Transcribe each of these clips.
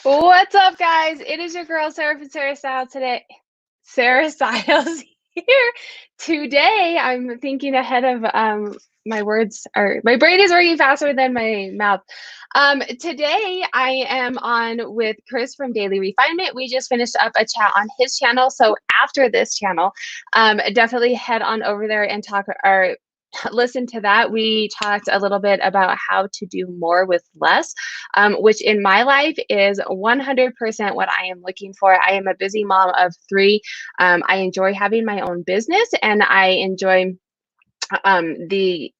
What's up, guys? It is your girl Sarah from Sarah Style today. Sarah Styles here. Today, I'm thinking ahead of my words are my brain is working faster than my mouth. Today I am on with Chris from Daily Refinement. We just finished up a chat on his channel. So after this channel, definitely head on over there and talk or listen to that. We talked a little bit about how to do more with less, which in my life is 100% what I am looking for. I am a busy mom of three. I enjoy having my own business, and I enjoy the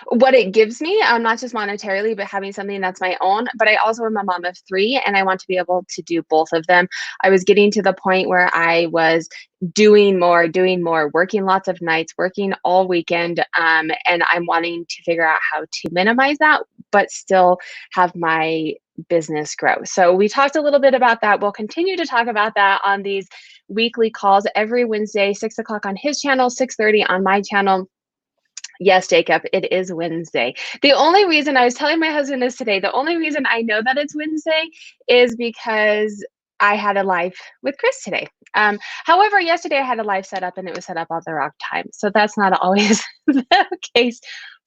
what it gives me, not just monetarily, but having something that's my own. But I also am a mom of three, and I want to be able to do both of them. I was getting to the point where I was doing more, working lots of nights, working all weekend, and I'm wanting to figure out how to minimize that, but still have my business grow. So we talked a little bit about that. We'll continue to talk about that on these weekly calls every Wednesday, 6 o'clock on his channel, 6:30 on my channel. Yes, Jacob, it is Wednesday. The only reason I was telling my husband this today, the only reason I know that it's Wednesday is because I had a live with Chris today. However, yesterday I had a live set up and it was set up at the wrong time. So that's not always the case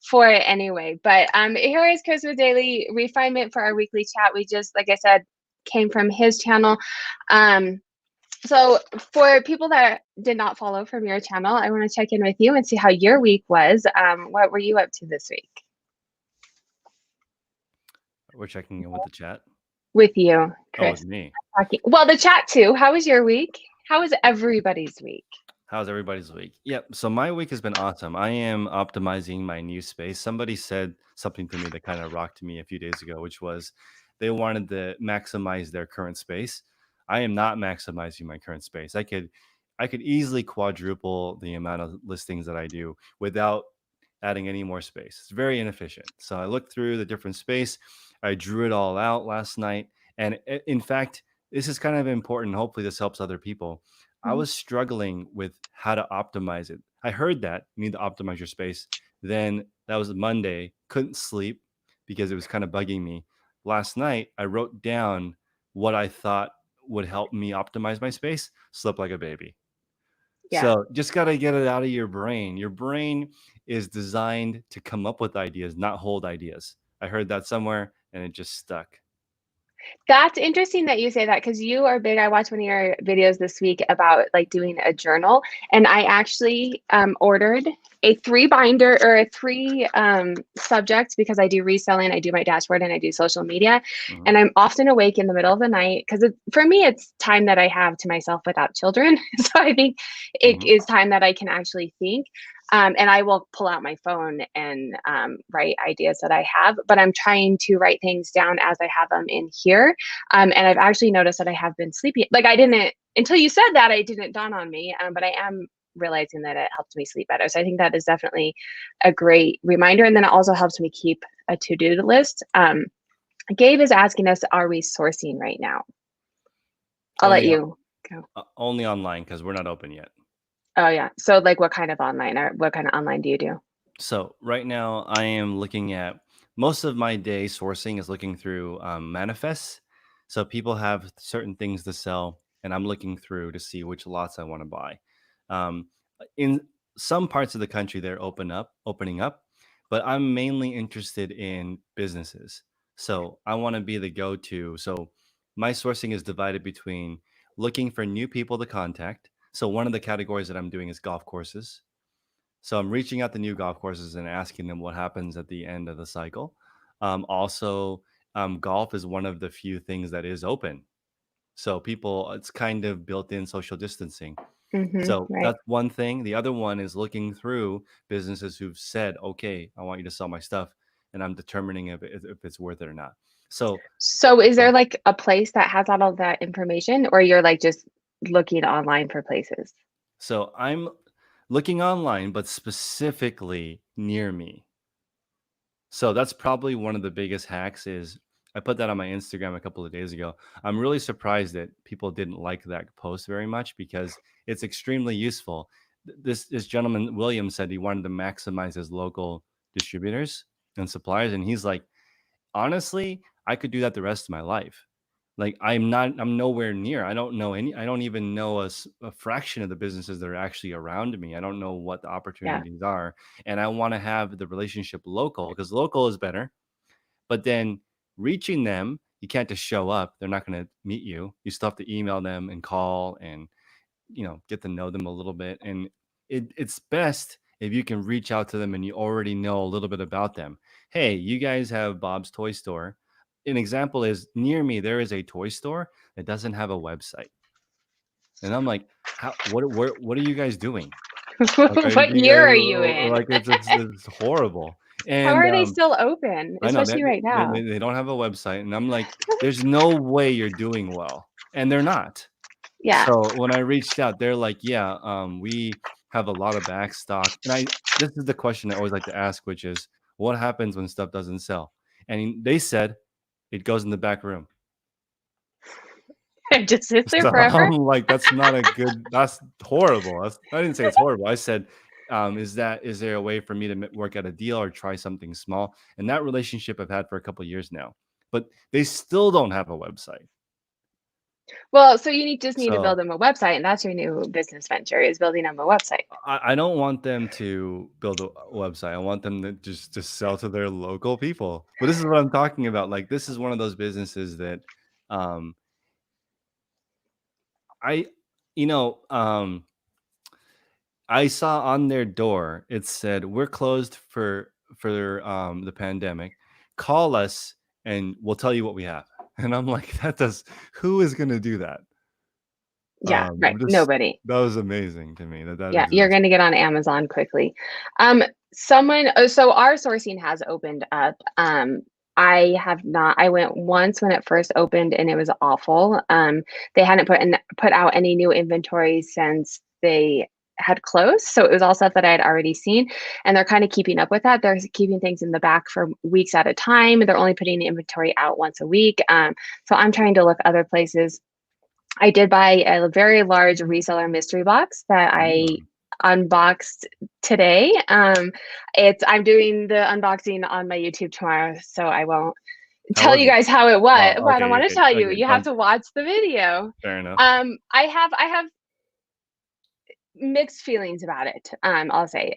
for it anyway. But here is Chris with Daily Refinement for our weekly chat. We just, like I said, came from his channel. So for people that did not follow from your channel, I want to check in with you and see how your week was. What were you up to this week? We're checking in with the chat. With you, Oh, Chris. with me. Well, the chat too. How was your week? How was everybody's week? How's everybody's week? Yep. So my week has been awesome. I am optimizing my new space. Somebody said something to me that kind of rocked me a few days ago, which was they wanted to maximize their current space. I am not maximizing my current space. I could easily quadruple the amount of listings that I do without adding any more space. It's very inefficient. So I looked through the different space. I drew it all out last night. And in fact, this is kind of important. Hopefully this helps other people. I was struggling with how to optimize it. I heard that you need to optimize your space. Then that was Monday. Couldn't sleep because it was kind of bugging me. Last night, I wrote down what I thought would help me optimize my space. Slept like a baby. Yeah. So just got to get it out of your brain. Your brain is designed to come up with ideas, not hold ideas. I heard that somewhere and it just stuck. That's interesting that you say that because you are big. I watched one of your videos this week about like doing a journal, and I actually ordered a 3 binder or a 3 subjects because I do reselling, I do my dashboard, and I do social media. Mhm. And I'm often awake in the middle of the night because for me, it's time that I have to myself without children. So I think it Mhm. is time that I can actually think. And I will pull out my phone and write ideas that I have, but I'm trying to write things down as I have them in here. And I've actually noticed that I have been sleepy. Like I didn't, until you said that, it didn't dawn on me, but I am realizing that it helps me sleep better. So I think that is definitely a great reminder. And then it also helps me keep a to-do list. Gabe is asking us, are we sourcing right now? I'll let you go. Only online because we're not open yet. Oh yeah. So like what kind of online or what kind of online do you do? So right now I am looking at most of my day sourcing is looking through manifests. So people have certain things to sell, and I'm looking through to see which lots I want to buy. Um, in some parts of the country, they're opening up, but I'm mainly interested in businesses. So I want to be the go-to. So my sourcing is divided between looking for new people to contact. So one of the categories that I'm doing is golf courses. So I'm reaching out to new golf courses and asking them what happens at the end of the cycle. Also, golf is one of the few things that is open. So people, it's kind of built in social distancing. So Right. that's one thing. The other one is looking through businesses who've said, okay, I want you to sell my stuff. And I'm determining if it's worth it or not. So, So is there like a place that has all of that information, or you're like just looking online for places? so I'm looking online, but specifically near me. So that's probably one of the biggest hacks is I put that on my Instagram a couple of days ago. I'm really surprised that people didn't like that post very much because it's extremely useful. This gentleman William said he wanted to maximize his local distributors and suppliers, and he's like, honestly, I could do that the rest of my life. Like I'm nowhere near. I don't know any. I don't even know a fraction of the businesses that are actually around me. I don't know what the Yeah. opportunities are, and I want to have the relationship local because local is better. But then reaching them, you can't just show up. They're not going to meet you. You still have to email them and call and get to know them a little bit. And it's best if you can reach out to them and you already know a little bit about them. Hey, you guys have Bob's Toy Store. An example is near me, there is a toy store that doesn't have a website. And I'm like, what are you guys doing? Like, What you year guys are you in? like it's horrible. How And are they still open, I know that especially right now? they don't have a website. And I'm like, there's no way you're doing well. And they're not. Yeah. So when I reached out, they're like, "Yeah, we have a lot of back stock." And this is the question I always like to ask, which is, "What happens when stuff doesn't sell?" And they said, "It goes in the back room." It just sits there So forever. I'm like, "That's not a good. That's horrible." I didn't say it's horrible. I said, is there a way for me to work out a deal or try something small?" And that relationship I've had for a couple of years now, but they still don't have a website. Well, so just need to build So them a website, and that's your new business venture is building them a website. I don't want them to build a website. I want them to just sell to their local people. But this is what I'm talking about. Like this is one of those businesses that um I you know I saw on their door it said we're closed for the pandemic. Call us and we'll tell you what we have. And I'm like who is going to do that? Yeah, right. I'm just Nobody. that was amazing to me that Yeah, you're exists. going to get on Amazon quickly. So our sourcing has opened up. I have not. I went once when it first opened, and it was awful. They hadn't put out any new inventory since they had closed, so it was all stuff that I had already seen, and they're kind of keeping up with that. They're keeping things in the back for weeks at a time. They're only putting the inventory out once a week. So I'm trying to look other places. I did buy a very large reseller mystery box that I Mm. unboxed today. I'm doing the unboxing on my YouTube tomorrow, so I won't How tell was you it? guys how it was. Oh, Well, I don't okay, want to okay, tell you. okay. You have to watch the video. Fair enough. I have mixed feelings about it. I'll say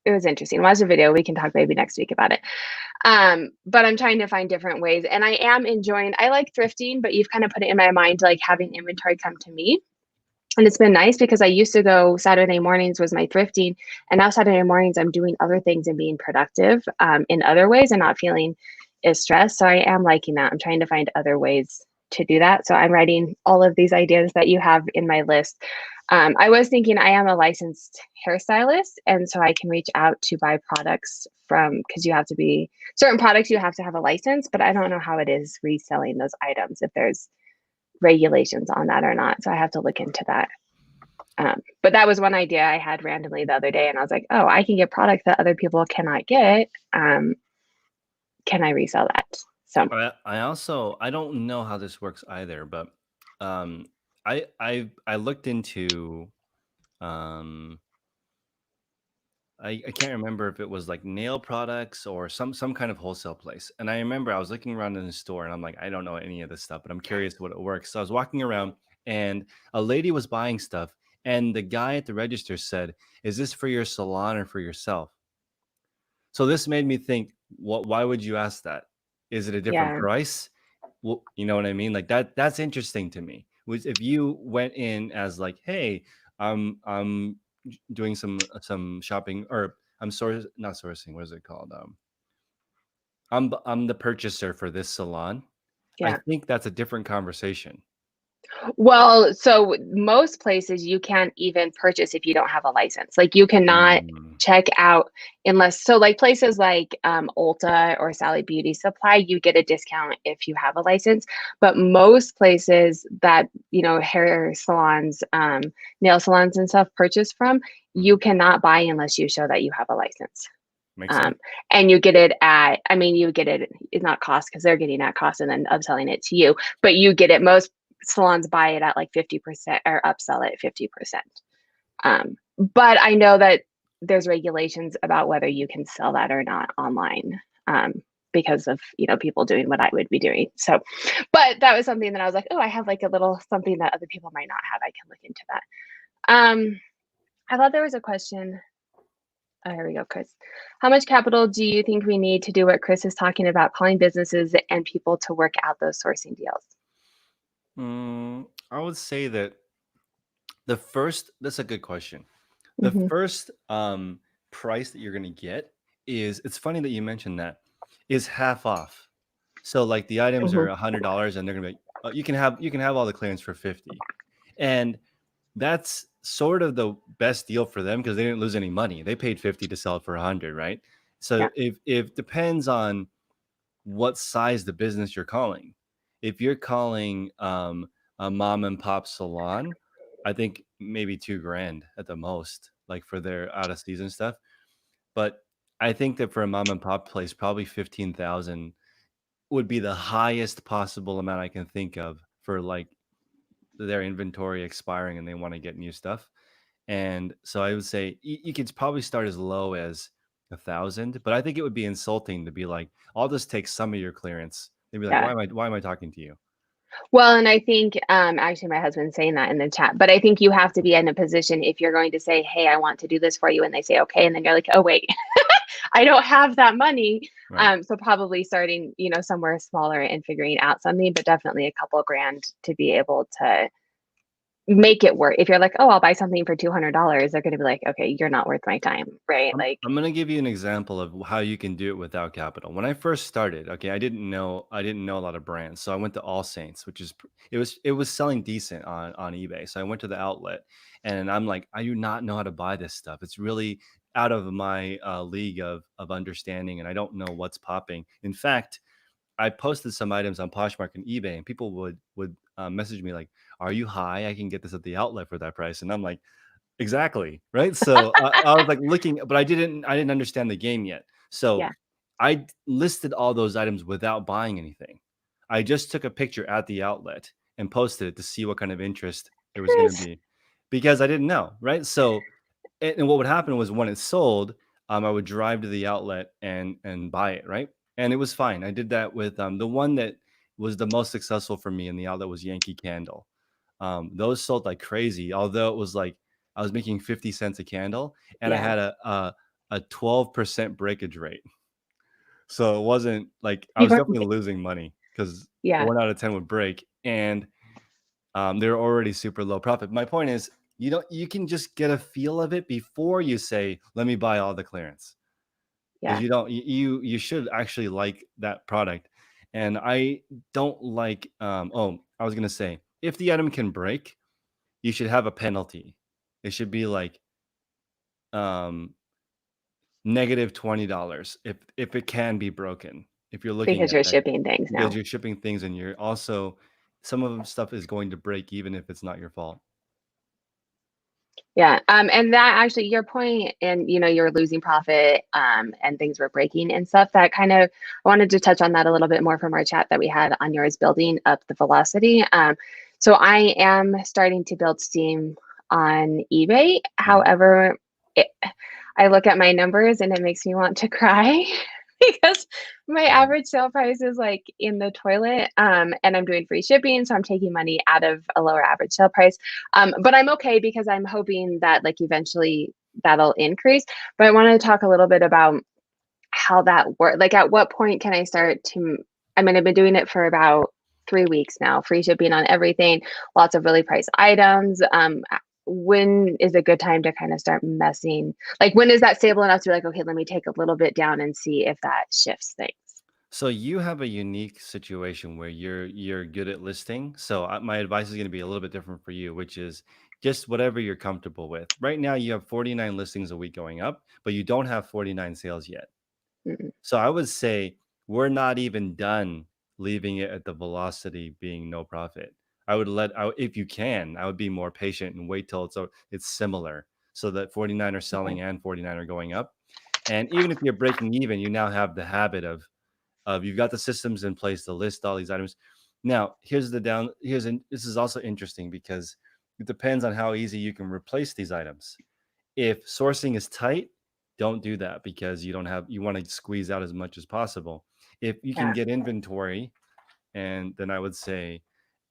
it was interesting. Watch the video. We can talk maybe next week about it. But I'm trying to find different ways, and I am enjoying. I like thrifting, but you've kind of put it in my mind like having inventory come to me. And it's been nice because I used to go Saturday mornings was my thrifting, and now Saturday mornings I'm doing other things and being productive in other ways and not feeling as stressed. So I am liking that. I'm trying to find other ways to do that. So I'm writing all of these ideas that you have in my list. I was thinking I am a licensed hairstylist, and so I can reach out to buy products from because you have to be certain products you have to have a license, but I don't know how it is reselling those items if there's regulations on that or not. So I have to look into that. But that was one idea I had randomly the other day, and I was like, oh, I can get products that other people cannot get. Can I resell that? So I don't know how this works either, but um, I looked into um, I can't remember if it was like nail products or some kind of wholesale place. And I remember I was looking around in the store and I'm like, I don't know any of this stuff, but I'm curious what it works. So I was walking around and a lady was buying stuff, and the guy at the register said, "Is this for your salon or for yourself?" So this made me think, what why would you ask that? Is it a different yeah, price? Well, you know what I mean? Like that's interesting to me. Was if you went in as like, hey, I'm doing some shopping, or I'm not sourcing, what is it called? I'm the purchaser for this salon. I yeah. think that's a different conversation. Well, so most places you can't even purchase if you don't have a license. Like you cannot Mm, check out unless so like places like Ulta or Sally Beauty Supply, you get a discount if you have a license. But most places that hair salons, nail salons and stuff purchase from, mhm. you cannot buy unless you show that you have a license. Makes Um, sense. and you get it at, I mean, you get it, it's not cost because they're getting that cost and then upselling it to you, but you get it. Most salons buy it at like 50% or upsell it at 50%. But I know that there's regulations about whether you can sell that or not online. because of, people doing what I would be doing. So, but that was something that I was like, oh, I have like a little something that other people might not have. I can look into that. I thought there was a question. Oh, here we go, Chris. How much capital do you think we need to do what Chris is talking about, calling businesses and people to work out those sourcing deals? I would say that that's a good question. The Mm-hmm. first price that you're going to get it's funny that you mentioned that, is half off. So like the items Mm-hmm. are $100 and they're going to be you can have all the clearance for 50. And that's sort of the best deal for them because they didn't lose any money. They paid 50 to sell it for 100, right? So Yeah. if depends on what size the business you're calling. If you're calling a mom and pop salon, I think maybe $2,000 at the most, like for their out of season stuff. But I think that for a mom and pop place, probably 15,000 would be the highest possible amount I can think of for like their inventory expiring and they want to get new stuff. And so I would say you could probably start as low as 1,000, but I think it would be insulting to be like, I'll just take some of your clearance. They'd be like, Yeah. why am I talking to you? Well, and I think actually my husband's saying that in the chat, but I think you have to be in a position if you're going to say, hey, I want to do this for you, and they say okay, and then you're like, oh wait, I don't have that money. Right. So probably starting, somewhere smaller and figuring out something, but definitely a couple grand to be able to make it work. If you're like, oh, I'll buy something for $200, they're going to be like, okay, you're not worth my time, right? Like, I'm gonna give you an example of how you can do it without capital. When I first started, okay, I didn't know a lot of brands, so I went to All Saints, which is it was selling decent on eBay. So I went to the outlet, and I'm like, I do not know how to buy this stuff. It's really out of my league of understanding, and I don't know what's popping. In fact, I posted some items on Poshmark and eBay, and people would message me like, "Are you high? I can get this at the outlet for that price." And I'm like, exactly, right? So, I was, like, looking but I didn't understand the game yet. So, yeah. listed all those items without buying anything. I just took a picture at the outlet and posted it to see what kind of interest there was gonna Chris, be because I didn't know, right? So and what would happen was when it sold, I would drive to the outlet and buy it, right? And it was fine. I did that with, the one that was the most successful for me in the outlet was Yankee Candle. Those sold like crazy, although it was like I was making 50 cents a candle and I yeah, had a 12% breakage rate. So it wasn't like I you was were, definitely losing money because yeah, 1 out of 10 would break and they're already super low profit. My point is you can just get a feel of it before you say, let me buy all the clearance. Because yeah, you should actually like that product. And I don't like I was gonna say if the item can break, you should have a penalty. It should be like um negative $20 if it can be broken. If you're looking because at you're that shipping things because now. you're shipping things and you're also some of them stuff is going to break even if it's not your fault. Yeah. And that actually your point and you're losing profit and things were breaking and stuff that kind of I wanted to touch on that a little bit more from our chat that we had on yours building up the velocity. So I am starting to build steam on eBay. Mhm. However, it, I look at my numbers and it makes me want to cry because my Mhm. average sale price is like in the toilet and I'm doing free shipping, so I'm taking money out of a lower average sale price. But I'm okay because I'm hoping that like eventually that'll increase. But I want to talk a little bit about how that works. Like at what point can I start to, I mean, I've been doing it for about 3 weeks now, free shipping on everything, lots of really priced items. When is a good time to kind of start messing? Like when is that stable enough to be like, okay, let me take a little bit down and see if that shifts things? So you have a unique situation where you're good at listing. So my advice is going to be a little bit different for you, which is just whatever you're comfortable with. Right now, you have 49 listings a week going up, but you don't have 49 sales yet. Mm-mm. So I would say we're not even done leaving it at the velocity being no profit. If you can, I would be more patient and wait till it's similar so that 49 are Okay. selling and 49 are going up. And even if you're breaking even, you now have the habit of you've got the systems in place to list all these items. Now, this is also interesting because it depends on how easy you can replace these items. If sourcing is tight, don't do that because you want to squeeze out as much as possible. If you can Yeah. get inventory, and then I would say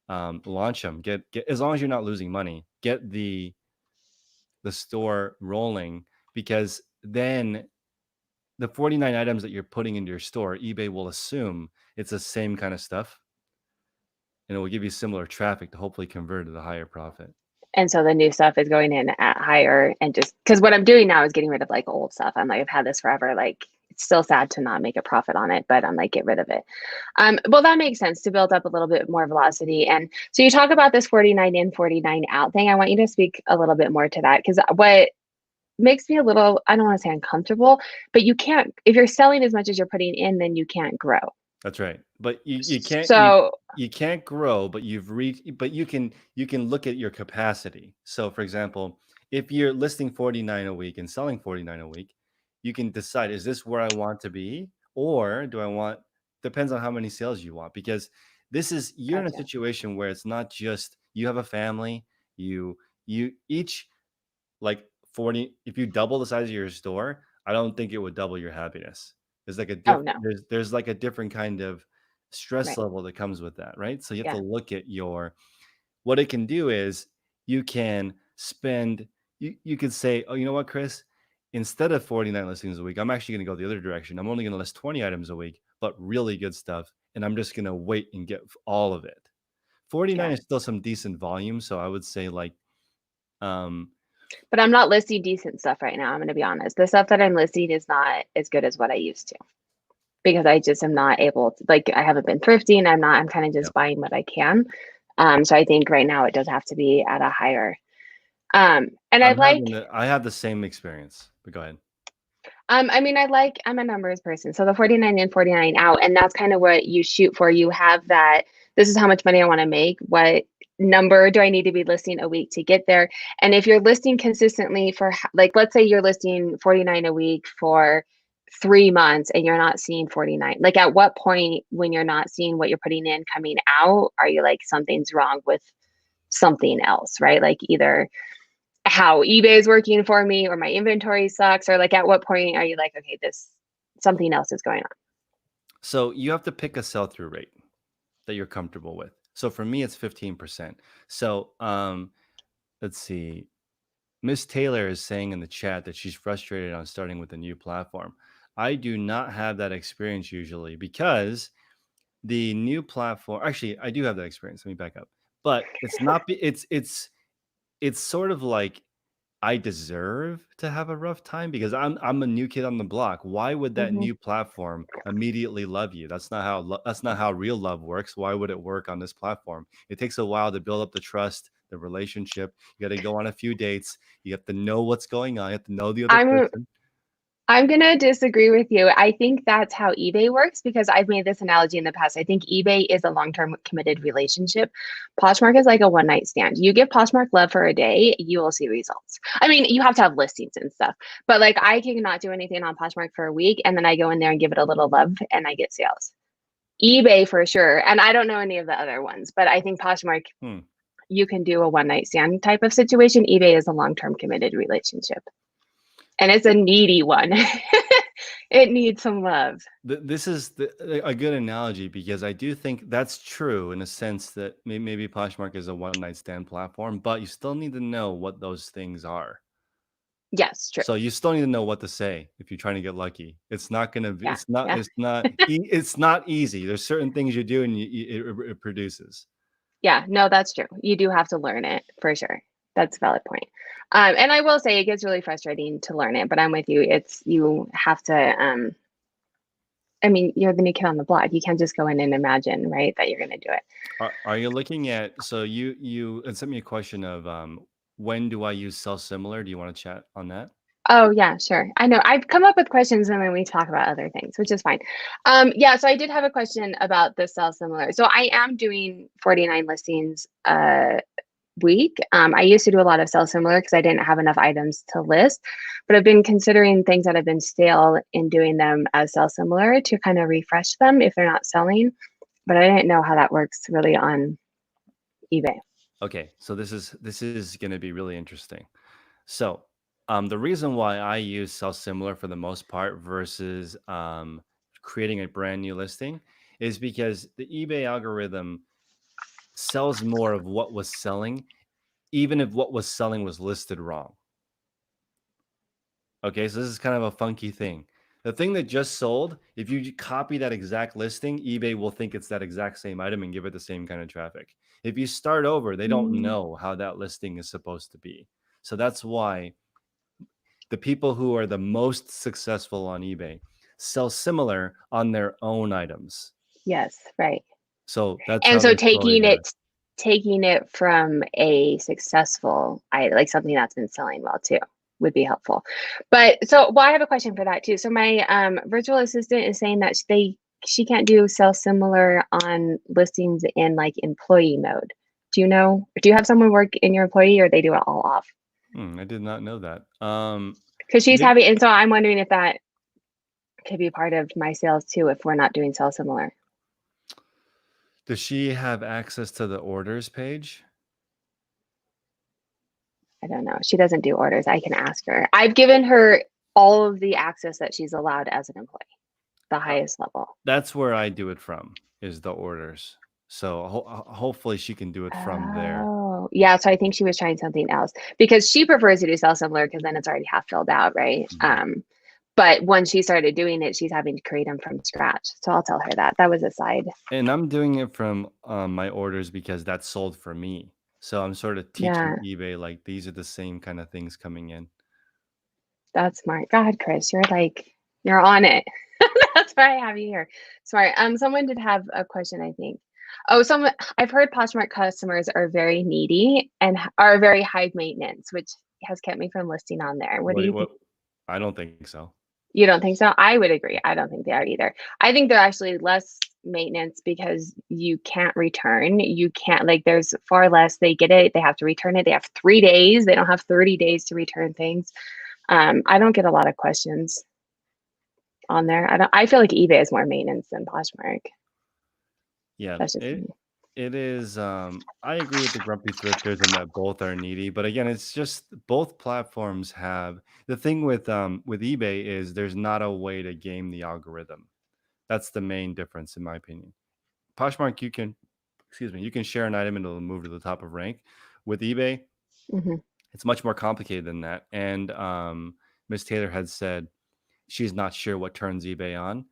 launch them. Get as long as you're not losing money, get the store rolling, because then the 49 items that you're putting into your store, eBay will assume it's the same kind of stuff, and it will give you similar traffic to hopefully convert at a higher profit. And so the new stuff is going in at higher, and just because what I'm doing now is getting rid of like old stuff. I'm like, I've had this forever. Like, it's still sad to not make a profit on it, but I'm like, get rid of it. Well, that makes sense to build up a little bit more velocity. And so you talk about this 49 in, 49 out thing. I want you to speak a little bit more to that, because what makes me a little, I don't want to say uncomfortable, but you can't, if you're selling as much as you're putting in, then you can't grow. That's right. But you can't So, you can't grow, but you can look at your capacity. So for example, if you're listing 49 a week and selling 49 a week, you can decide, is this where I want to be, or do I want, depends on how many sales you want, because you're in a gotcha. situation where it's not just you have a family, you each, like 40, if you double the size of your store, I don't think it would double your happiness. There's like a Oh, different no. there's like a different kind of stress Right. level that comes with that, right? So you have to Yeah. look at what it can do is you can spend, you could say, oh, you know what, Chris, instead of 49 listings a week, I'm actually going to go the other direction. I'm only going to list 20 items a week, but really good stuff, and I'm just going to wait and get all of it. 49 Yeah. is still some decent volume, so I would say like um But I'm not listing decent stuff right now. I'm going to be honest. The stuff that I'm listing is not as good as what I used to, because I just am not able to, like, I haven't been thrifting. I'm kind of yeah. just buying what I can. So I think right now it does have to be at a higher, and I have the same experience, but go ahead. I mean, I'm a numbers person. So the 49 in, 49 out, and that's kind of what you shoot for. You have that, this is how much money I want to make. What number do I need to be listing a week to get there? And if you're listing consistently for, like, let's say you're listing 49 a week for 3 months and you're not seeing 49, like, at what point when you're not seeing what you're putting in coming out, are you like, something's wrong with something else, right? Like, either how eBay is working for me, or my inventory sucks, or like, at what point are you like, okay, this, something else is going on? So you have to pick a sell-through rate that you're comfortable with. So for me, it's 15%. So let's see. Miss Taylor is saying in the chat that she's frustrated on starting with a new platform. I do not have that experience usually, because the new platform, actually, I do have that experience. Let me back up. But it's not, it's sort of like I deserve to have a rough time because I'm a new kid on the block. Why would that Hmm. new platform immediately love you? That's not how real love works. Why would it work on this platform? It takes a while to build up the trust, the relationship. You got to go on a few dates. You have to know what's going on. You have to know the other i'm person. I'm going to disagree with you. I think that's how eBay works, because I've made this analogy in the past. I think eBay is a long-term committed relationship. Poshmark is like a one-night stand. You give Poshmark love for a day, you will see results. I mean, you have to have listings and stuff, but like, I can not do anything on Poshmark for a week, and then I go in there and give it a little love and I get sales. eBay for sure. And I don't know any of the other ones, but I think Poshmark, Hmm. you can do a one-night stand type of situation. eBay is a long-term committed relationship, and it's a needy one. It needs some love. This is a good analogy, because I do think that's true in a sense that maybe Poshmark is a one night stand platform, but you still need to know what those things are. Yes, true. So you still need to know what to say if you're trying to get lucky. It's not going to be, Yeah, yeah, it's not easy. There's certain things you do and it produces. yeah. No, that's true. You do have to learn it for sure. That's a valid point. And I will say it gets really frustrating to learn it, but I'm with you. It's, you have to, I mean, you're the new kid on the block. You can't just go in and imagine, right, that you're going to do it. Are you looking at, so you sent me a question of when do I use self similar? Do you want to chat on that? Oh, yeah, sure. I know. I've come up with questions and then we talk about other things, which is fine. Yeah, so I did have a question about the sell similar. So I am doing 49 listings a week. I used to do a lot of sell similar because I didn't have enough items to list, but I've been considering things that have been stale and doing them as sell similar to kind of refresh them if they're not selling. But I didn't know how that works really on eBay. Okay, so this is going to be really interesting. So, the reason why I use self similar for the most part versus creating a brand new listing is because the eBay algorithm sells more of what was selling, even if what was selling was listed wrong. Okay, so this is kind of a funky thing. The thing that just sold, if you copy that exact listing, eBay will think it's that exact same item and give it the same kind of traffic. If you start over, they don't Mm, know how that listing is supposed to be. So that's why the people who are the most successful on eBay sell similar on their own items. yes, right. So that's And how so they slowly get it. taking it from a successful like something that's been selling well too would be helpful. But so well, I have a question for that too. So my virtual assistant is saying that she can't do sell similar on listings in like employee mode. Do you know? Do you have someone work in your employee or they do it all off? I did not know that. Because she's Maybe, having, and so I'm wondering if that could be part of my sales too if we're not doing sell similar. does she have access to the orders page? I don't know. She doesn't do orders. I can ask her. I've given her all of the access that she's allowed as an employee, the Uh, highest level. that's where I do it from, is the orders. So hopefully she can do it from there. Oh, yeah. So I think she was trying something else because she prefers to do sell similar because then it's already half filled out, right? Mhm. But when she started doing it, she's having to create them from scratch. So I'll tell her that. That was a side. And I'm doing it from my orders because that's sold for me. So I'm sort of teaching Yeah, eBay like these are the same kind of things coming in. that's smart. God, Chris, you're on it. That's why I have you here. Smart. Someone did have a question, I think. Oh, someone I've heard Poshmark customers are very needy and are very high maintenance, which has kept me from listing on there. What do What? you think? What? I don't think so. You don't think so? I would agree. I don't think they are either. I think they're actually less maintenance because you can't return. You can't like there's far less. They get it. They have to return it. They have 3 days. They don't have 30 days to return things. I don't get a lot of questions on there. I feel like eBay is more maintenance than Poshmark. Yeah, That's just it me. it is. I agree with the grumpy thrifters and that both are needy, but again, it's just both platforms have the thing with eBay is there's not a way to game the algorithm. That's the main difference, in my opinion. Poshmark, you can, excuse me, you can share an item and it'll move to the top of rank. With eBay, Hmm. it's much more complicated than that. And Miss Taylor had said she's not sure what turns eBay on.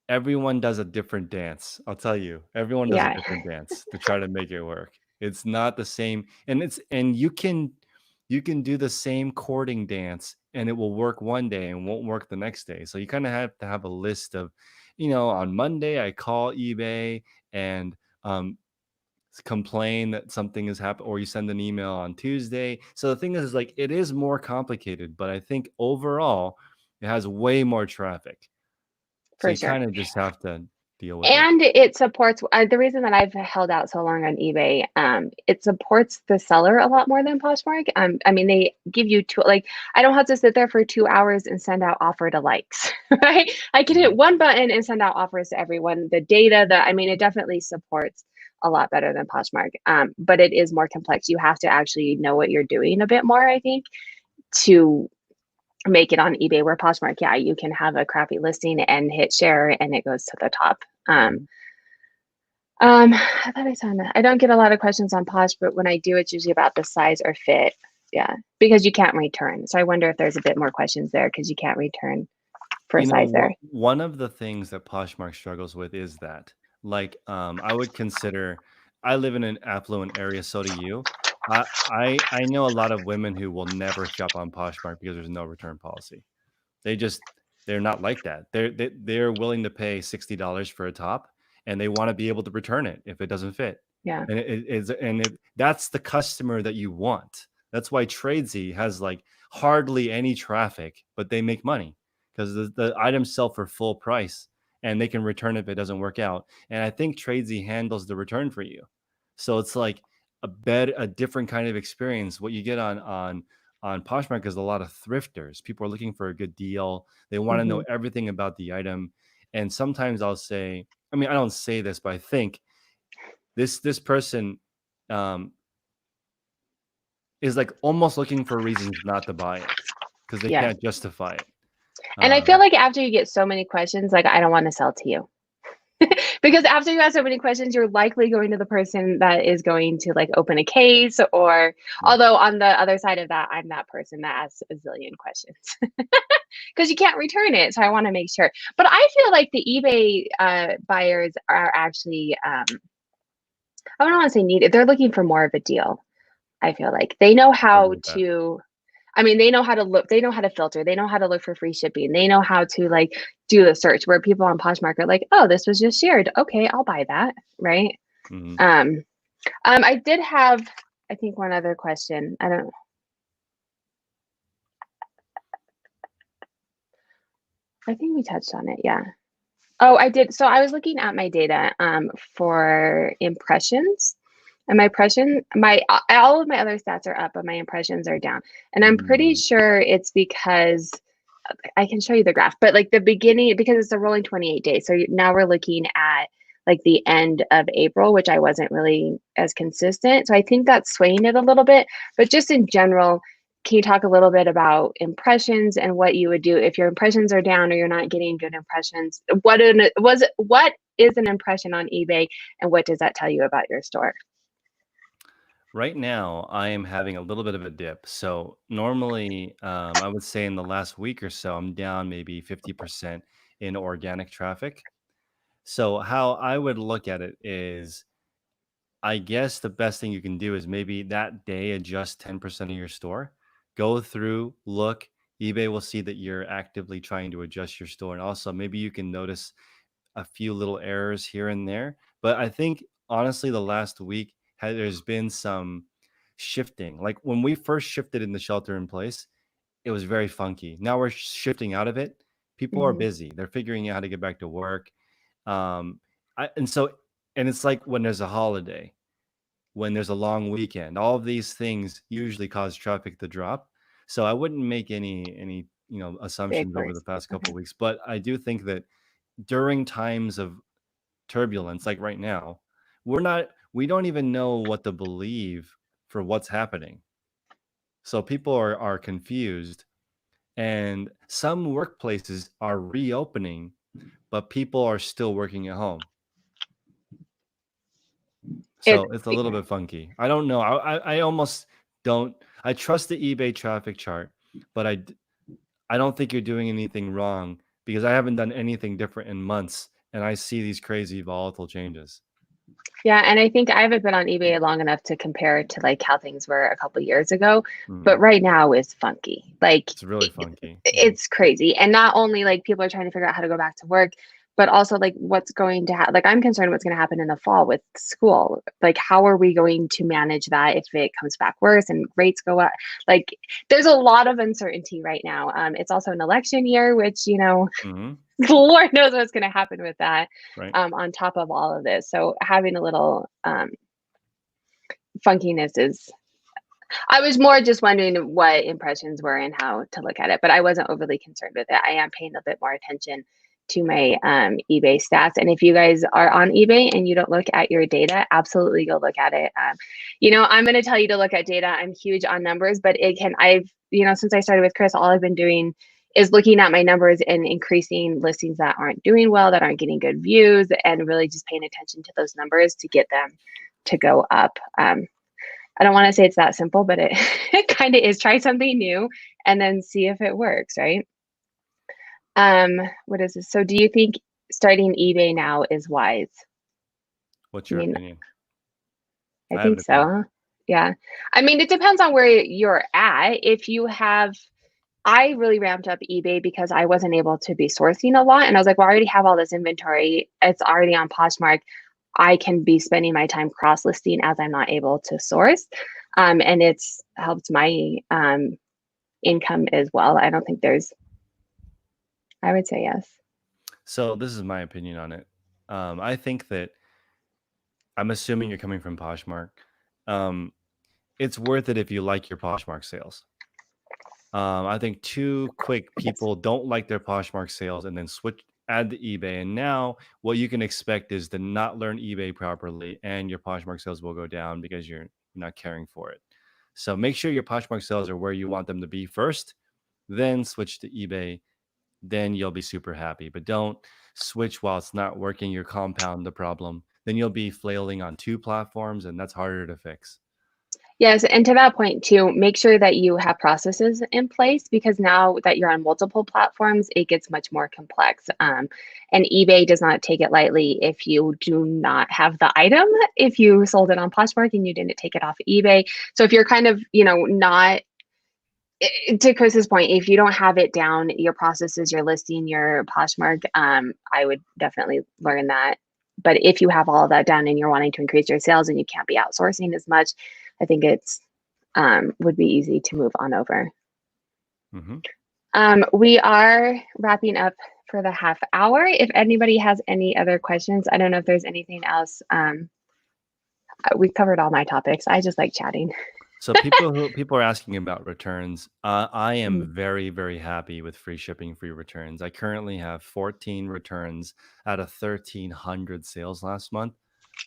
Everyone does a different dance. I'll tell you, everyone does a Yeah, different dance to try to make it work. It's not the same, and you can do the same courting dance, and it will work one day and won't work the next day. So you kind of have to have a list of, on Monday I call eBay and complain that something has happened, or you send an email on Tuesday. So the thing is like it is more complicated, but I think overall it has way more traffic. So for you sure. kind of just have to deal with it. And it supports the reason that I've held out so long on eBay. It supports the seller a lot more than Poshmark. I mean, they give you like I don't have to sit there for 2 hours and send out offer to likes, right? I can hit Mhm. one button and send out offers to everyone. The data that I mean, it definitely supports a lot better than Poshmark. But it is more complex. You have to actually know what you're doing a bit more, I think, to make it on eBay. Where Poshmark, yeah, you can have a crappy listing and hit share and it goes to the top. Mhm. I thought I saw that. I don't get a lot of questions on Posh, but when I do, it's usually about the size or fit. Yeah, because you can't return. So I wonder if there's a bit more questions there because you can't return for size there. One of the things that Poshmark struggles with is that, like, I would consider. I live in an affluent area, so do you. I know a lot of women who will never shop on Poshmark because there's no return policy. They just they're not like that. They're willing to pay $60 for a top, and they want to be able to return it if it doesn't fit. Yeah, And that's the customer that you want. That's why Tradesy has like hardly any traffic, but they make money because the items sell for full price and they can return if it doesn't work out. And I think Tradesy handles the return for you. So it's like a different kind of experience. What you get on Poshmark is a lot of thrifters. People are looking for a good deal. They want to know hmm, everything about the item. And sometimes I'll say, I mean, I don't say this, but I think this person um, is like almost looking for reasons not to buy it because they yeah, can't justify it. And I feel Um, like after you get so many questions, like I don't want to sell to you. Because after you ask so many questions, you're likely going to the person that is going to like open a case, or right. although on the other side of that, I'm that person that asks a zillion questions because you can't return it. So I want to make sure. But I feel like the eBay buyers are actually, I don't want to say needed. They're looking for more of a deal. I feel like they know I agree how with that. to, I mean, they know how to look, they know how to filter, they know how to look for free shipping, they know how to like do the search where people on Poshmark are like, oh, this was just shared. Okay, I'll buy that. Right. Hmm. Um, I did have, I think, one other question. I think we touched on it. Yeah. Oh, I did. So I was looking at my data for impressions, and my all of my other stats are up, but my impressions are down. And I'm pretty Mm. sure it's because I can show you the graph, but like the beginning, because it's a rolling 28 days. So now we're looking at like the end of April, which I wasn't really as consistent. So I think that's swaying it a little bit. But just in general, can you talk a little bit about impressions and what you would do if your impressions are down or you're not getting good impressions? What is an impression on eBay, and what does that tell you about your store? Right now, I am having a little bit of a dip. So normally, I would say in the last week or so, I'm down maybe 50% in organic traffic. So how I would look at it is, I guess the best thing you can do is maybe that day adjust 10% of your store. Go through, look. eBay will see that you're actively trying to adjust your store. And also, maybe you can notice a few little errors here and there. But I think honestly, the last week there's been some shifting. Like when we first shifted in the shelter in place, it was very funky. Now we're shifting out of it. People are Hmm. busy. They're figuring out how to get back to work. Um, and so, and it's like when there's a holiday, when there's a long weekend, all of these things usually cause traffic to drop. So I wouldn't make any Big assumptions over the burst. past couple Okay. of weeks, but I do think that during times of turbulence like right now, we don't even know what to believe for what's happening. So people are confused, and some workplaces are reopening, but people are still working at home. It So it's a little bit funky. I don't know. I almost don't. I trust the eBay traffic chart, but I don't think you're doing anything wrong because I haven't done anything different in months, and I see these crazy volatile changes. Yeah, and I think I haven't been on eBay long enough to compare it to like how things were a couple years ago, but Mhm. right now is funky. Like It's really funky. Mhm. it's crazy. And not only like people are trying to figure out how to go back to work, but also like what's going to happen. Like I'm concerned what's going to happen in the fall with school. Like how are we going to manage that if it comes back worse and rates go up? Like there's a lot of uncertainty right now. It's also an election year, which, Mhm. Lord knows what's going to happen with that, Right. on top of all of this. So having a little funkiness is, I was more just wondering what impressions were and how to look at it, but I wasn't overly concerned with it. I am paying a bit more attention to my eBay stats. And if you guys are on eBay and you don't look at your data, absolutely go look at it. I'm going to tell you to look at data. I'm huge on numbers, but since I started with Chris, all I've been doing is looking at my numbers and increasing listings that aren't doing well, that aren't getting good views, and really just paying attention to those numbers to get them to go up. I don't want to say it's that simple, but it, it kind of is. Try something new and then see if it works, right? What is this? So do you think starting eBay now is wise? What's I your mean, opinion? I I have an think opinion. so. Yeah. I mean, it depends on where you're at. If you have, I really ramped up eBay because I wasn't able to be sourcing a lot. And I was like, well, I already have all this inventory. It's already on Poshmark. I can be spending my time cross listing as I'm not able to source. And it's helped my income as well. I don't think I would say yes. So this is my opinion on it. I think that I'm assuming you're coming from Poshmark. Um, it's worth it if you like your Poshmark sales. I think too quick Yes. people don't like their Poshmark sales and then add to eBay. And now what you can expect is to not learn eBay properly and your Poshmark sales will go down because you're not caring for it. So make sure your Poshmark sales are where you want them to be first, then switch to eBay then you'll be super happy. But don't switch while it's not working. You compound the problem. Then you'll be flailing on two platforms, and that's harder to fix. Yes, and to that point too, make sure that you have processes in place, because now that you're on multiple platforms, it gets much more complex. And eBay does not take it lightly if you do not have the item. If you sold it on Poshmark and you didn't take it off eBay, so if you're kind of, not, to Chris's point, if you don't have it down, your processes, your listing, your Poshmark, I would definitely learn that. But if you have all of that done and you're wanting to increase your sales and you can't be outsourcing as much, I think it's would be easy to move on over. We are wrapping up for the half hour. If anybody has any other questions, I don't know if there's anything else. We've covered all my topics. I just like chatting. So people are asking about returns. I am very, very happy with free shipping, free returns. I currently have 14 returns out of 1,300 sales last month.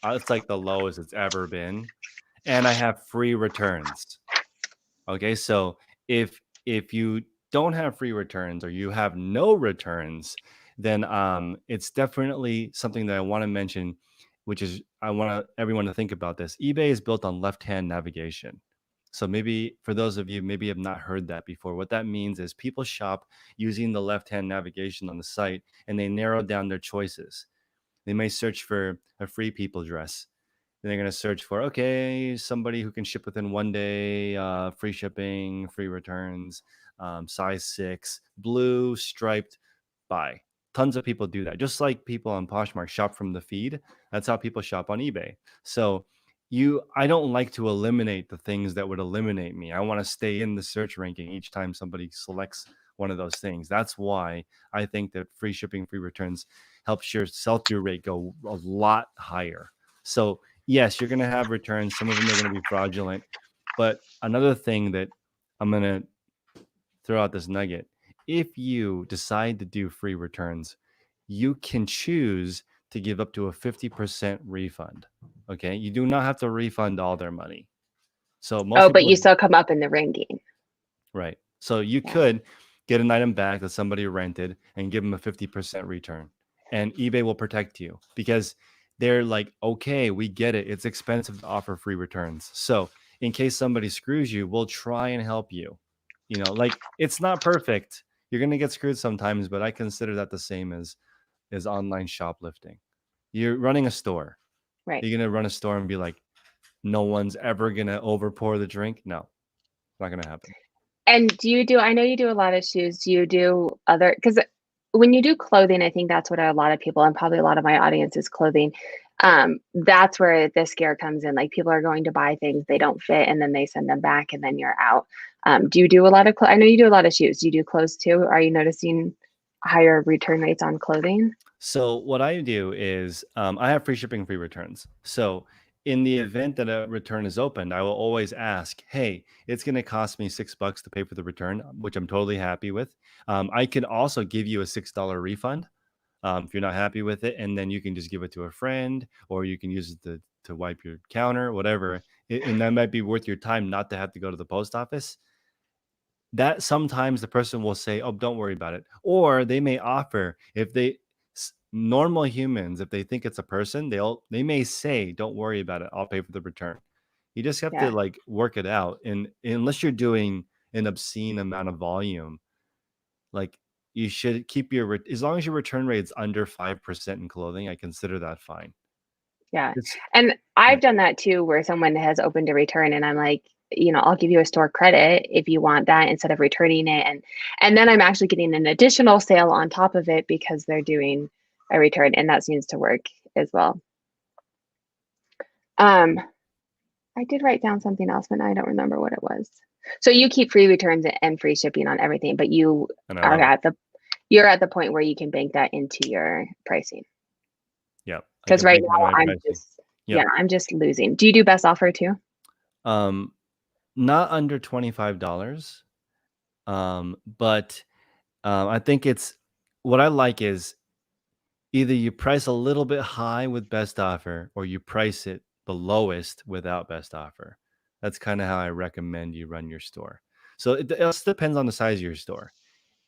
It's like the lowest it's ever been, and I have free returns. Okay, so if you don't have free returns or you have no returns, then it's definitely something that I want to mention, which is I want everyone to think about this. eBay is built on left-hand navigation. So maybe for those of you maybe have not heard that before, what that means is people shop using the left-hand navigation on the site and they narrow down their choices. They may search for a free people dress. Then they're going to search for, okay, somebody who can ship within 1 day, free shipping, free returns, size 6, blue, striped, buy. Tons of people do that. Just like people on Poshmark shop from the feed, that's how people shop on eBay. So I don't like to eliminate the things that would eliminate me. I want to stay in the search ranking each time somebody selects one of those things. That's why I think that free shipping, free returns helps your sell-through rate go a lot higher. So yes, you're going to have returns. Some of them are going to be fraudulent. But another thing that I'm going to throw out this nugget, if you decide to do free returns, you can choose to give up to a 50% refund. Okay. You do not have to refund all their money. So most Oh, people but you still come up in the ranking. right. So you could get an item back that somebody rented and give them a 50% return. And eBay will protect you because they're like, okay, we get it. It's expensive to offer free returns. So in case somebody screws you, we'll try and help you. Like it's not perfect. You're going to get screwed sometimes, but I consider that the same as online shoplifting. You're running a store. Right. You're going to run a store and be like, no one's ever going to overpour the drink. No, it's not going to happen. And I know you do a lot of shoes. Do you do other, because when you do clothing, I think that's what a lot of people, and probably a lot of my audience is clothing. That's where the scare comes in. Like people are going to buy things, they don't fit, and then they send them back and then you're out. Do you do a lot of, I know you do a lot of shoes. Do you do clothes too? Are you noticing higher return rates on clothing? So what I do is I have free shipping, free returns. So in the event that a return is opened, I will always ask, hey, it's going to cost me $6 to pay for the return, which I'm totally happy with. I can also give you a $6 refund if you're not happy with it. And then you can just give it to a friend or you can use it to wipe your counter, whatever. And that might be worth your time not to have to go to the post office. That sometimes the person will say, oh, don't worry about it. Or they may offer, if they normal humans, if they think it's a person, they may say, don't worry about it, I'll pay for the return. You just have to like work it out. And unless you're doing an obscene amount of volume, like you should keep as long as your return rate is under 5% in clothing, I consider that fine. Yeah. And I've done that too, where someone has opened a return and I'm like, I'll give you a store credit if you want that instead of returning it. And then I'm actually getting an additional sale on top of it because they're doing a return, and that seems to work as well. I did write down something else, but I don't remember what it was. So you keep free returns and free shipping on everything, but you're at the point where you can bank that into your pricing. Yeah. Because right now I'm just losing. Do you do best offer too? Not under $25. But I think what I like is either you price a little bit high with best offer or you price it the lowest without best offer. That's kind of how I recommend you run your store. So it also depends on the size of your store.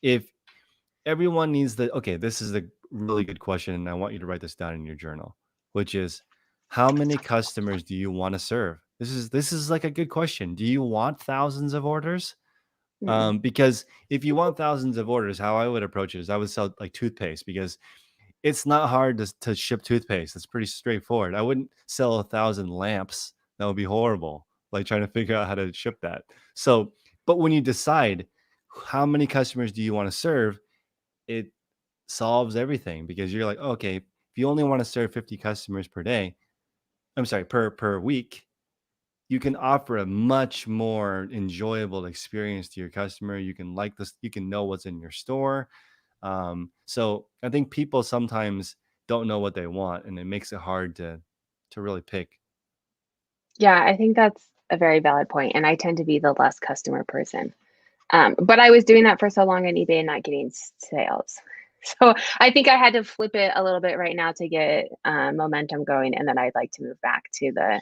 If everyone needs the, okay, this is a really good question, and I want you to write this down in your journal, which is, how many customers do you want to serve? This is like a good question. Do you want thousands of orders? Mm. Because if you want thousands of orders, how I would approach it is I would sell like toothpaste, because it's not hard to ship toothpaste. It's pretty straightforward. I wouldn't sell 1,000 lamps. That would be horrible. Like trying to figure out how to ship that. So, but when you decide how many customers do you want to serve, it solves everything, because you're like, oh, okay, if you only want to serve 50 customers per day, I'm sorry, per week, you can offer a much more enjoyable experience to your customer. You can like this, you can know what's in your store. So I think people sometimes don't know what they want, and it makes it hard to really pick. Yeah, I think that's a very valid point, and I tend to be the less customer person. But I was doing that for so long on eBay and not getting sales. So I think I had to flip it a little bit right now to get momentum going, and then I'd like to move back to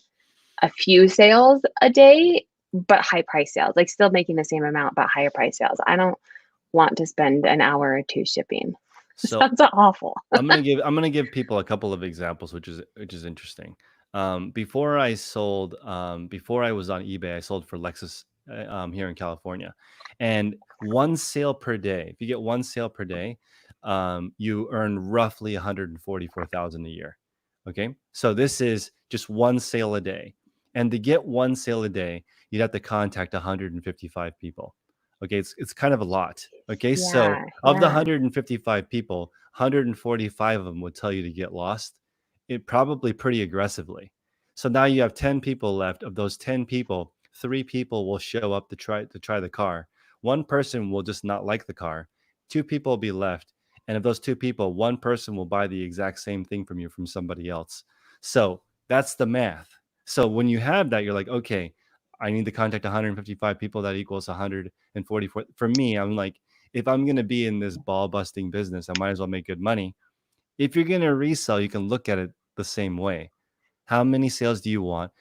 a few sales a day, but high price sales, like still making the same amount, but higher price sales. I don't want to spend an hour or two shipping. So Sounds awful. I'm gonna give people a couple of examples, which is interesting. Before I was on eBay, I sold for Lexus here in California, and one sale per day. If you get one sale per day, you earn roughly 144,000 a year. Okay, so this is just one sale a day, and to get one sale a day, you'd have to contact 155 people. Okay, it's kind of a lot. Okay, so Yeah, of the yeah, 155 people, 145 of them would tell you to get lost, it probably pretty aggressively. So now you have 10 people left. Of those 10 people, 3 people will show up to try the car. One person will just not like the car. 2 people will be left. And of those 2 people, one person will buy the exact same thing from you from somebody else. So that's the math. So when you have that, you're like, okay, I need to contact 155 people. That equals 144. For me, I'm like, if I'm going to be in this ball busting business, I might as well make good money. If you're going to resell, you can look at it the same way. How many sales do you want?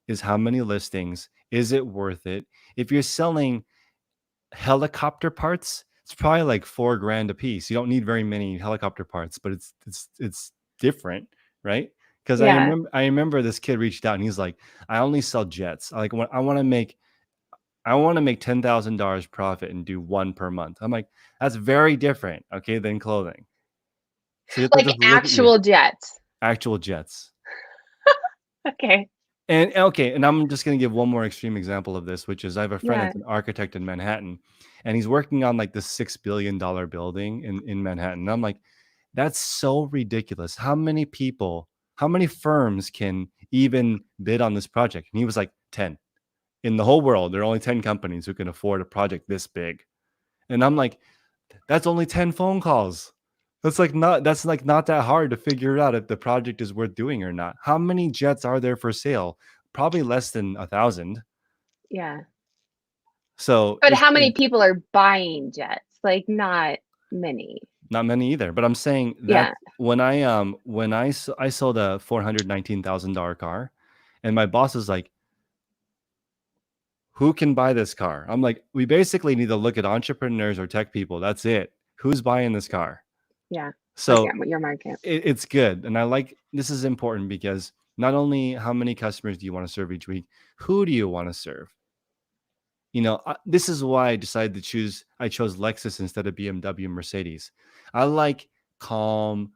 Is how many listings? Is it worth it? If you're selling helicopter parts, it's probably like 4 grand a piece. You don't need very many helicopter parts, but it's different, right? Because I yeah, remember I remember this kid reached out and he's like, I only sell jets. Like, I want to make $10,000 profit and do one per month. I'm like, that's very different, okay, than clothing. So you have to like just look at your actual jets. actual jets. Okay. And okay, and I'm just gonna give one more extreme example of this, which is I have a friend Yeah. that's an architect in Manhattan, and he's working on like this $6 billion building in Manhattan. And I'm like, that's so ridiculous. How many firms can even bid on this project? And he was like, 10. In the whole world, there are only 10 companies who can afford a project this big. And I'm like, that's only 10 phone calls. That's like not that hard to figure out if the project is worth doing or not. How many jets are there for sale? Probably less than 1,000. Yeah. So But it's how many people are buying jets? Like not many. not many either. But I'm saying that Yeah. when I sold a $419,000 car, and my boss is like, who can buy this car? I'm like, we basically need to look at entrepreneurs or tech people. That's it. Who's buying this car? Yeah. Look So at your market. it's good. And I like, this is important, because not only how many customers do you want to serve each week, who do you want to serve? This is why I chose Lexus instead of BMW and Mercedes. I like calm,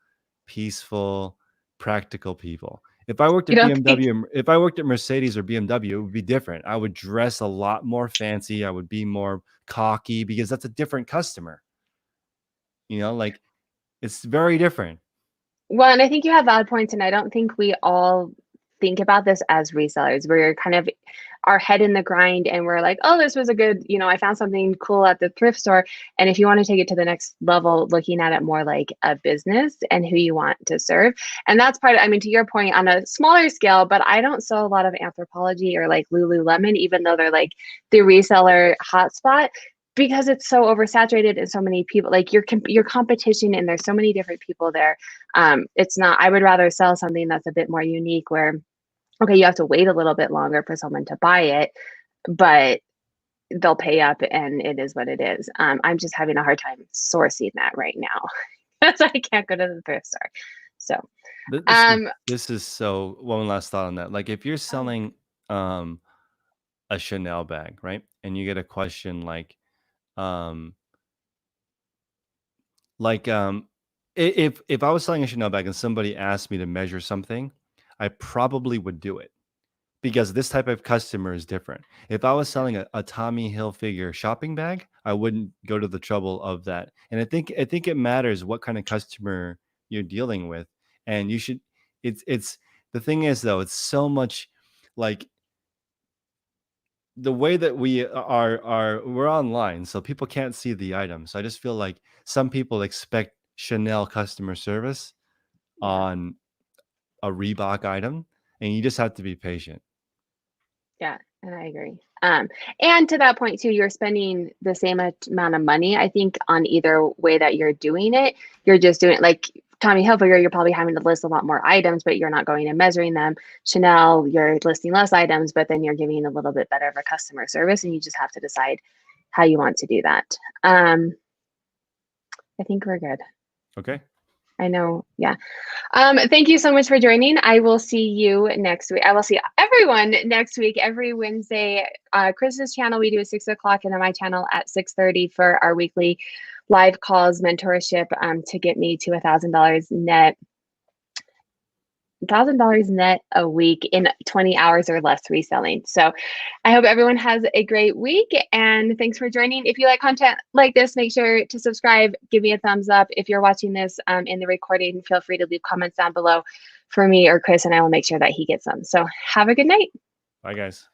peaceful, practical people. If I worked You at don't think, BMW, if I worked at Mercedes or BMW, it would be different. I would dress a lot more fancy. I would be more cocky, because that's a different customer. Like, it's very different. well, and I think you have valid points, and I don't think we all think about this as resellers. We're kind of our head in the grind, and we're like, oh, this was a good, I found something cool at the thrift store. And if you want to take it to the next level, looking at it more like a business and who you want to serve. And that's part of, I mean, to your point, on a smaller scale, but I don't sell a lot of Anthropologie or like Lululemon, even though they're like the reseller hotspot, because it's so oversaturated and so many people, like your competition, and there's so many different people there. It's not, I would rather sell something that's a bit more unique, where okay, you have to wait a little bit longer for someone to buy it, but they'll pay up and it is what it is. I'm just having a hard time sourcing that right now because I can't go to the thrift store. So, Th- This is um, this is so one last thought on that. Like if you're oh, selling um a Chanel bag, right? And you get a question um like if I was selling a Chanel bag and somebody asked me to measure something, I probably would do it because this type of customer is different. If I was yeah, selling a Tommy Hilfiger shopping bag, I wouldn't go to the trouble of that. And I think it matters what kind of customer you're dealing with. And you should it's the thing is though, it's so much like the way that we are we're online, so people can't see the items. So I just feel like some people expect Chanel customer service yeah. on a Reebok item, and you just have to be patient. Yeah, and I agree. And to that point too, you're spending the same amount of money, I think, on either way that you're doing it. You're just doing it like Tommy Hilfiger, you're probably having to list a lot more items, but you're not going and measuring them. Chanel, you're listing less items, but then you're giving a little bit better of a customer service, and you just have to decide how you want to do that. Um, I think we're good. Okay. I know. Yeah. Thank you so much for joining. I will see you next week. I will see everyone next week, every Wednesday. Chris's channel, we do at 6 o'clock, and then my channel at 6:30 for our weekly live calls mentorship to get me to $1,000 net. $1,000 net a week in 20 hours or less reselling. So I hope everyone has a great week and thanks for joining. If you like content like this, make sure to subscribe, give me a thumbs up. If you're watching this in the recording, feel free to leave comments down below for me or Chris, and I will make sure that he gets them. So have a good night. Bye, guys.